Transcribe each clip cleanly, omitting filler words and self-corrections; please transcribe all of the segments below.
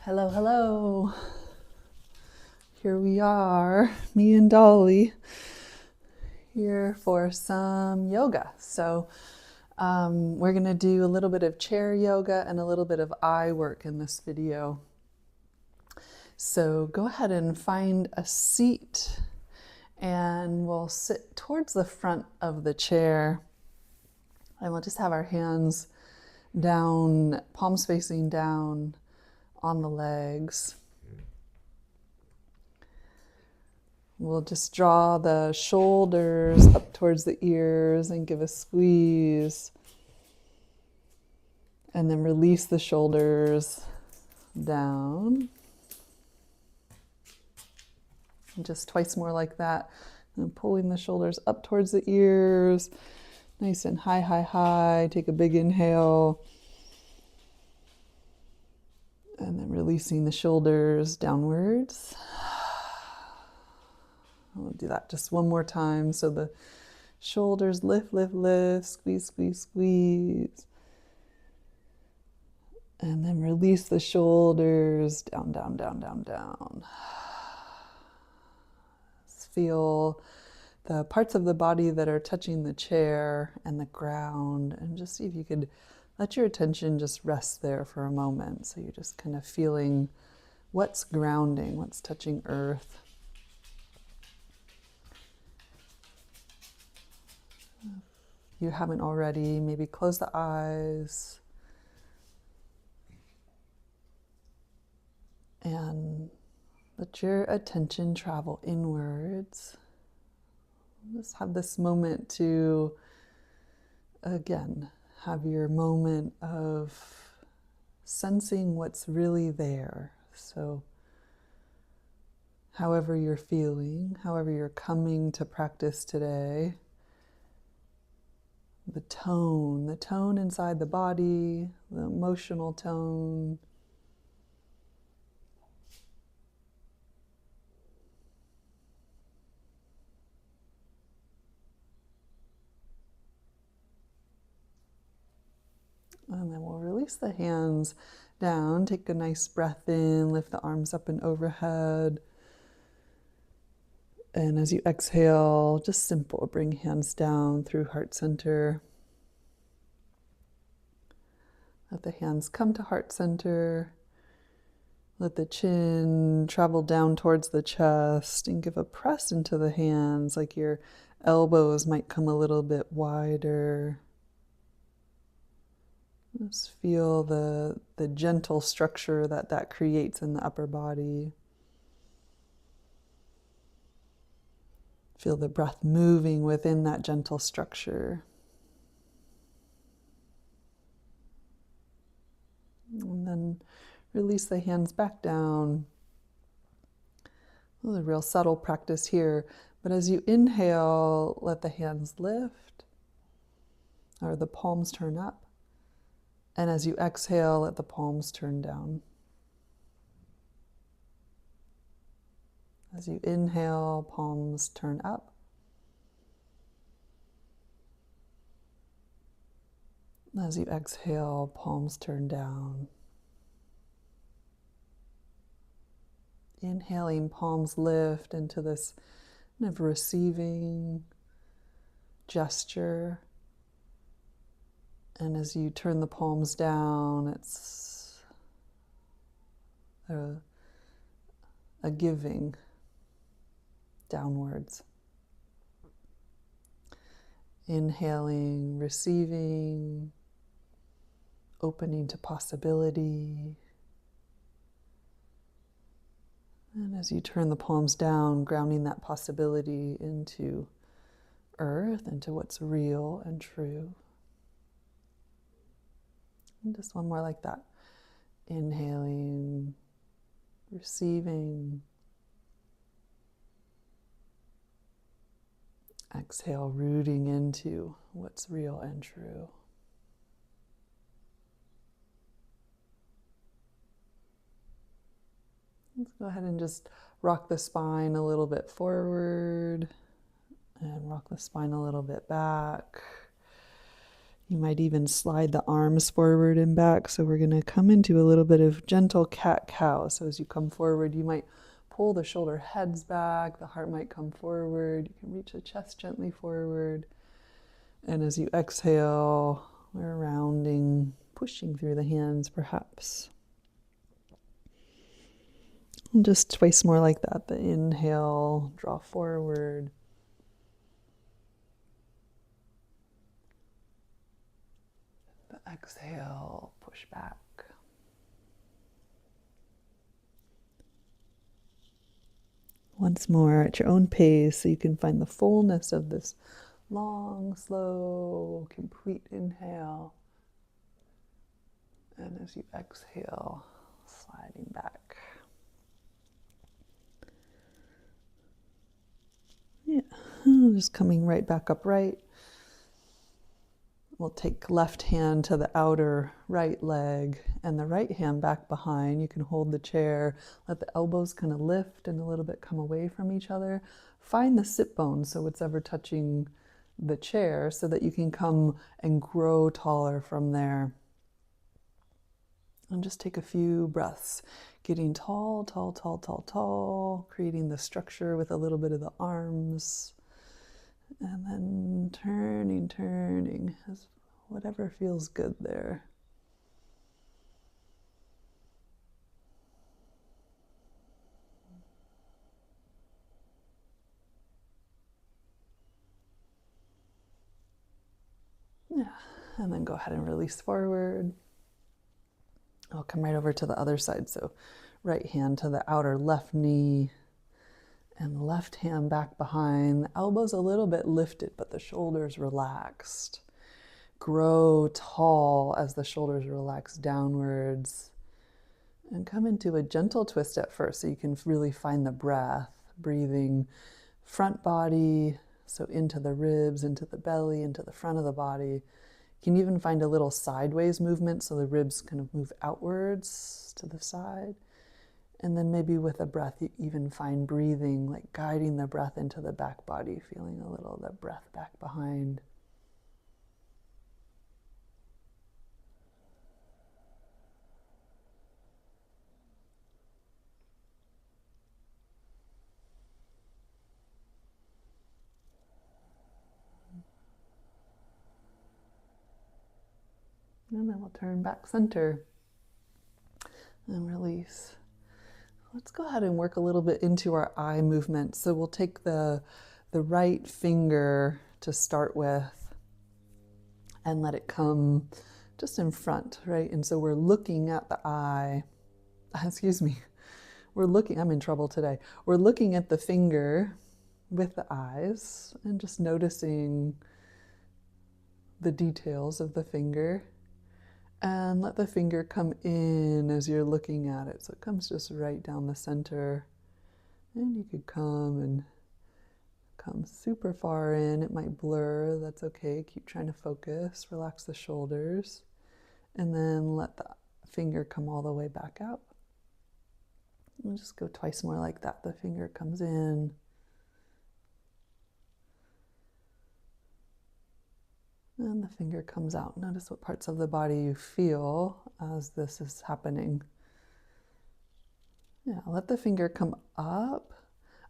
Hello, hello. Here we are, me and Dolly, here for some yoga. So we're going to do a little bit of chair yoga and a little bit of eye work in this video. So go ahead and find a seat and we'll sit towards the front of the chair and we'll just have our hands down, palms facing down on the legs. We'll just draw the shoulders up towards the ears and give a squeeze. And then release the shoulders down. And just twice more like that. And pulling the shoulders up towards the ears. Nice and high, high, high. Take a big inhale. And then releasing the shoulders downwards. I'll do that just one more time. So the shoulders lift, lift, lift, squeeze, squeeze, squeeze. And then release the shoulders down, down, down, down, down. Just feel the parts of the body that are touching the chair and the ground, and just see if you could let your attention just rest there for a moment. So you're just kind of feeling what's grounding, what's touching earth. If you haven't already, maybe close the eyes and let your attention travel inwards. Just have this moment to, again, have your moment of sensing what's really there. So however you're feeling, however you're coming to practice today, the tone inside the body, the emotional tone. And then we'll release the hands down. Take a nice breath in, lift the arms up and overhead. And as you exhale, just simple, bring hands down through heart center. Let the hands come to heart center. Let the chin travel down towards the chest and give a press into the hands, like your elbows might come a little bit wider. Just feel the gentle structure that creates in the upper body. Feel the breath moving within that gentle structure. And then release the hands back down. Well, a real subtle practice here, but as you inhale, let the hands lift, or the palms turn up. And as you exhale, let the palms turn down. As you inhale, palms turn up. As you exhale, palms turn down. Inhaling, palms lift into this kind of receiving gesture. And as you turn the palms down, it's a giving downwards. Inhaling, receiving, opening to possibility. And as you turn the palms down, grounding that possibility into earth, into what's real and true. And just one more like that. Inhaling, receiving. Exhale, rooting into what's real and true. Let's go ahead and just rock the spine a little bit forward and rock the spine a little bit back. You might even slide the arms forward and back. So we're going to come into a little bit of gentle cat-cow. So as you come forward, you might pull the shoulder heads back. The heart might come forward. You can reach the chest gently forward. And as you exhale, we're rounding, pushing through the hands perhaps. And just twice more like that. The inhale, draw forward. The exhale, push back. Once more at your own pace so you can find the fullness of this long, slow, complete inhale. And as you exhale, sliding back. Yeah, just coming right back upright. We'll take left hand to the outer right leg and the right hand back behind. You can hold the chair, let the elbows kind of lift and a little bit come away from each other. Find the sit bones, so it's ever touching the chair, so that you can come and grow taller from there. And just take a few breaths, getting tall, tall, tall, tall, tall, creating the structure with a little bit of the arms. And then turning, as whatever feels good there. Yeah, and then go ahead and release forward. I'll come right over to the other side. So right hand to the outer left knee and the left hand back behind. The elbows a little bit lifted, but the shoulders relaxed. Grow tall as the shoulders relax downwards. And come into a gentle twist at first so you can really find the breath. Breathing front body, so into the ribs, into the belly, into the front of the body. You can even find a little sideways movement so the ribs kind of move outwards to the side. And then maybe with a breath, you even find breathing, like guiding the breath into the back body, feeling a little of the breath back behind. And then we'll turn back center and release. Let's go ahead and work a little bit into our eye movement. So we'll take the right finger to start with and let it come just in front, right? And so we're looking at the eye. Excuse me. I'm in trouble today. We're looking at the finger with the eyes and just noticing the details of the finger. And let the finger come in as you're looking at it. So it comes just right down the center. And you could come super far in. It might blur, that's okay. Keep trying to focus, relax the shoulders. And then let the finger come all the way back out. And just go twice more like that. The finger comes in. And the finger comes out. Notice what parts of the body you feel as this is happening. Yeah, let the finger come up.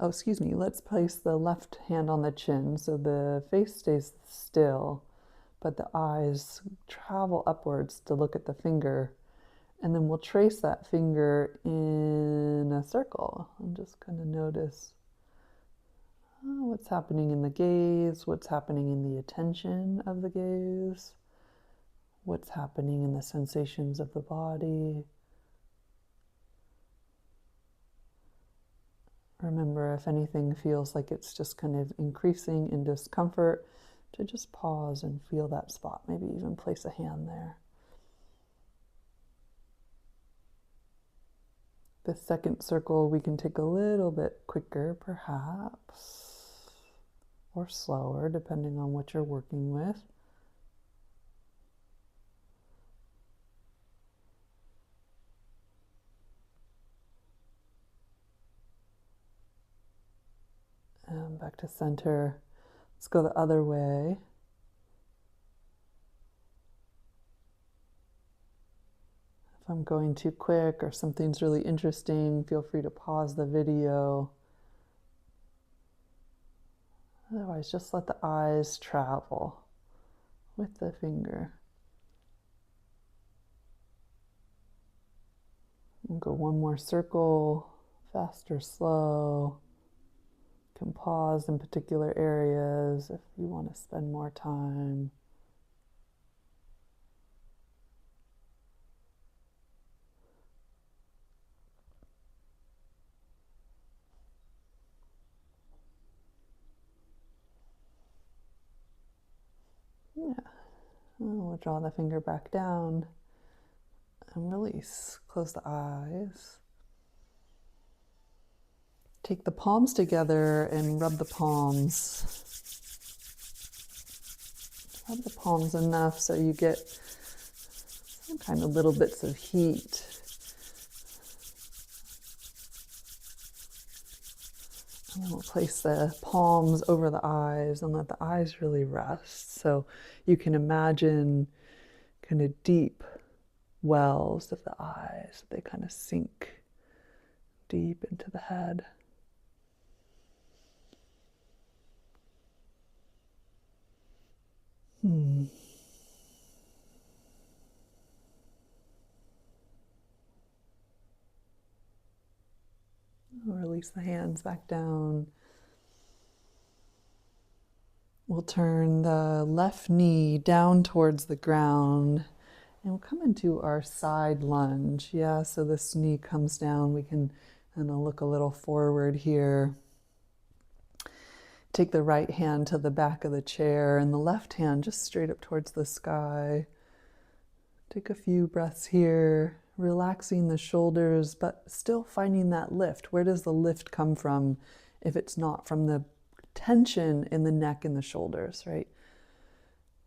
Oh, excuse me. Let's place the left hand on the chin so the face stays still, but the eyes travel upwards to look at the finger. And then we'll trace that finger in a circle and just kind of notice what's happening in the gaze, what's happening in the attention of the gaze, what's happening in the sensations of the body. Remember, if anything feels like it's just kind of increasing in discomfort, to just pause and feel that spot. Maybe even place a hand there. The second circle we can take a little bit quicker, perhaps, or slower, depending on what you're working with. And back to center. Let's go the other way. If I'm going too quick or something's really interesting, feel free to pause the video. Otherwise, just let the eyes travel with the finger. We'll go one more circle, fast or slow. You can pause in particular areas if you want to spend more time. Yeah, and we'll draw the finger back down and release. Close the eyes. Take the palms together and rub the palms. Rub the palms enough so you get some kind of little bits of heat. And we'll place the palms over the eyes and let the eyes really rest. So you can imagine kind of deep wells of the eyes. They kind of sink deep into the head. Release the hands back down. We'll turn the left knee down towards the ground and we'll come into our side lunge. Yeah, so this knee comes down. We can look a little forward here. Take the right hand to the back of the chair and the left hand just straight up towards the sky. Take a few breaths here, relaxing the shoulders, but still finding that lift. Where does the lift come from if it's not from the tension in the neck and the shoulders, right?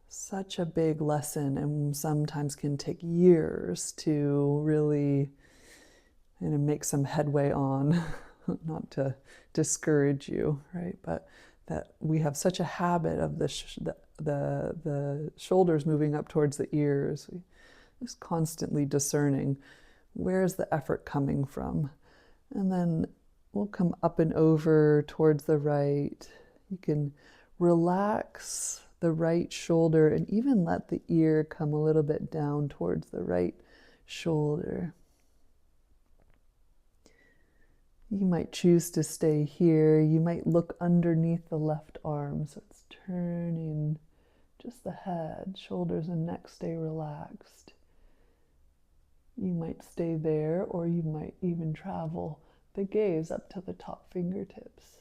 Such a big lesson, and sometimes can take years to really make some headway on. Not to discourage you, right? But that we have such a habit of the shoulders moving up towards the ears. We just constantly discerning where's the effort coming from. And then we'll come up and over towards the right. You can relax the right shoulder and even let the ear come a little bit down towards the right shoulder. You might choose to stay here. You might look underneath the left arm. So it's turning just the head, shoulders and neck stay relaxed. You might stay there, or you might even travel the gaze up to the top fingertips.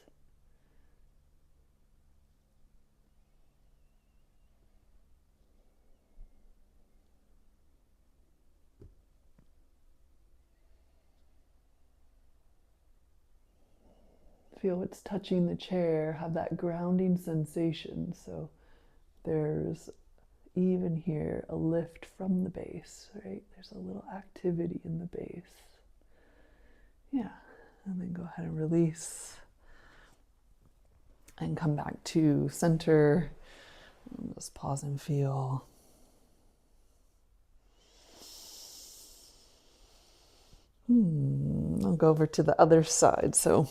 Feel it's touching the chair, have that grounding sensation. So there's even here a lift from the base, right? There's a little activity in the base. Yeah, and then go ahead and release. And come back to center. Just pause and feel. I'll go over to the other side. So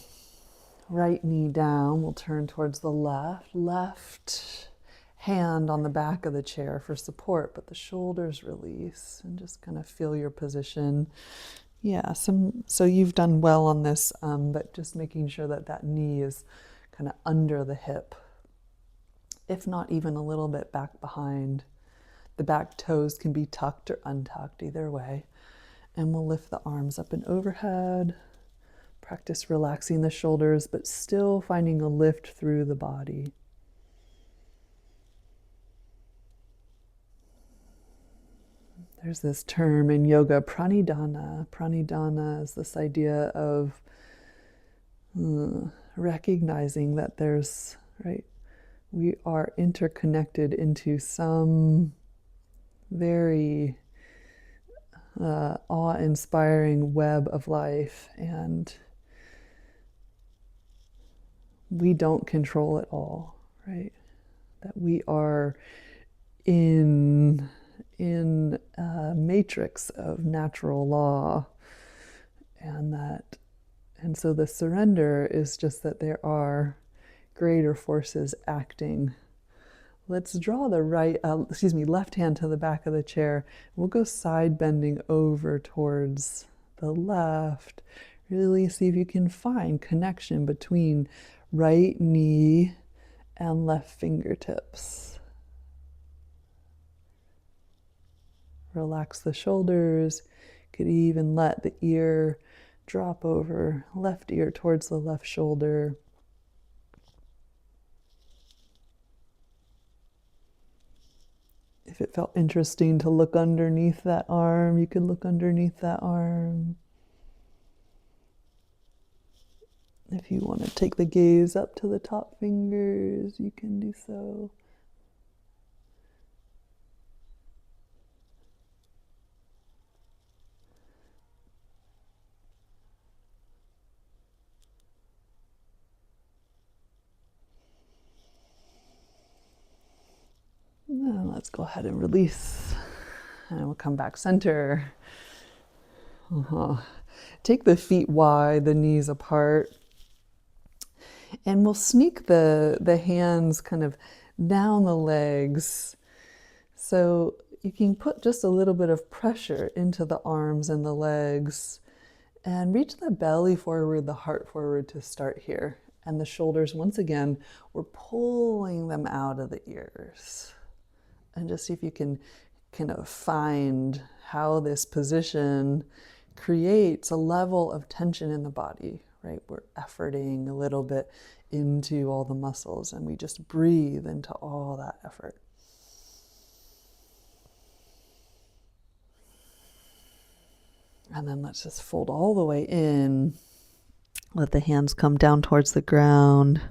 right knee down, we'll turn towards the left hand on the back of the chair for support, but the shoulders release and just kind of feel your position. Yeah, so you've done well on this, but just making sure that that knee is kind of under the hip, if not even a little bit back behind. The back toes can be tucked or untucked, either way. And we'll lift the arms up and overhead. Practice relaxing the shoulders, but still finding a lift through the body. There's this term in yoga, pranidhana. Pranidhana is this idea of recognizing that there's, right, we are interconnected into some very awe-inspiring web of life, and we don't control it all, right? That we are in matrix of natural law, and so the surrender is just that there are greater forces acting. Let's draw the left hand to the back of the chair. We'll go side bending over towards the left. Really see if you can find connection between right knee and left fingertips. Relax the shoulders. Could even let the ear drop over, left ear towards the left shoulder. If it felt interesting to look underneath that arm, you could look underneath that arm. If you want to take the gaze up to the top fingers, you can do so. Now let's go ahead and release. And we'll come back center. Take the feet wide, the knees apart. And we'll sneak the hands kind of down the legs. So you can put just a little bit of pressure into the arms and the legs. And reach the belly forward, the heart forward to start here. And the shoulders, once again, we're pulling them out of the ears. And just see if you can kind of find how this position creates a level of tension in the body, right? We're efforting a little bit into all the muscles, and we just breathe into all that effort. And then let's just fold all the way in. Let the hands come down towards the ground.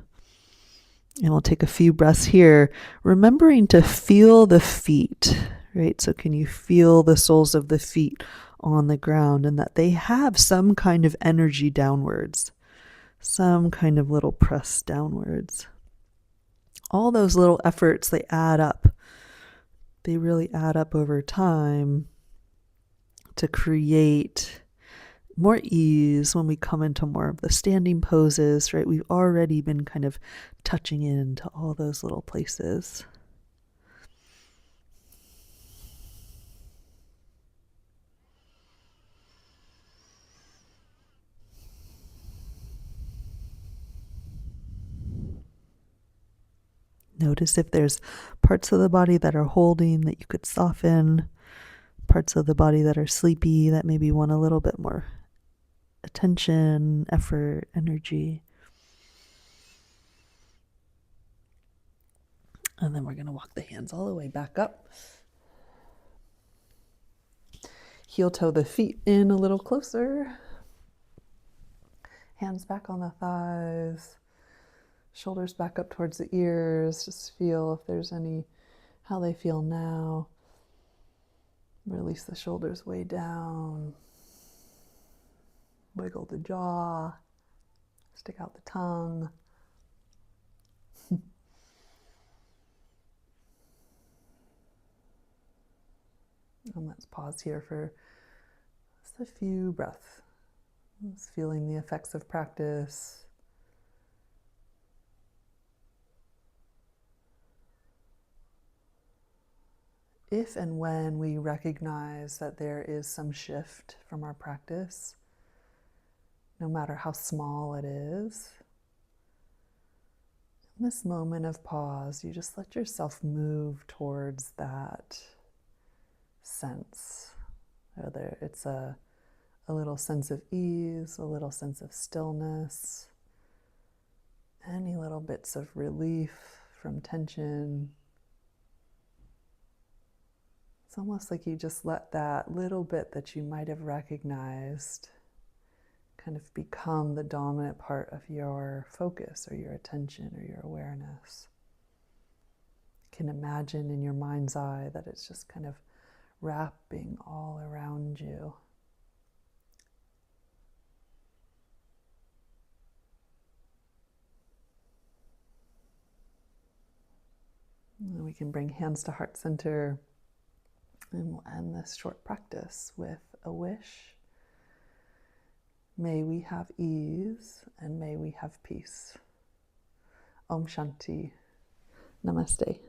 And we'll take a few breaths here, remembering to feel the feet, right? So can you feel the soles of the feet on the ground, and that they have some kind of energy downwards, some kind of little press downwards. All those little efforts, they add up. They really add up over time to create more ease when we come into more of the standing poses, right? We've already been kind of touching into all those little places. Notice if there's parts of the body that are holding that you could soften, parts of the body that are sleepy that maybe want a little bit more attention, effort, energy. And then we're going to walk the hands all the way back up. Heel toe the feet in a little closer. Hands back on the thighs. Shoulders back up towards the ears. Just feel if there's how they feel now. Release the shoulders way down. Wiggle the jaw. Stick out the tongue. And let's pause here for just a few breaths. Just feeling the effects of practice. If and when we recognize that there is some shift from our practice, no matter how small it is, in this moment of pause, you just let yourself move towards that sense, whether it's a little sense of ease, a little sense of stillness, any little bits of relief from tension. It's almost like you just let that little bit that you might have recognized kind of become the dominant part of your focus or your attention or your awareness. You can imagine in your mind's eye that it's just kind of wrapping all around you. And we can bring hands to heart center And we'll end this short practice with a wish. May we have ease and may we have peace. Om Shanti. Namaste.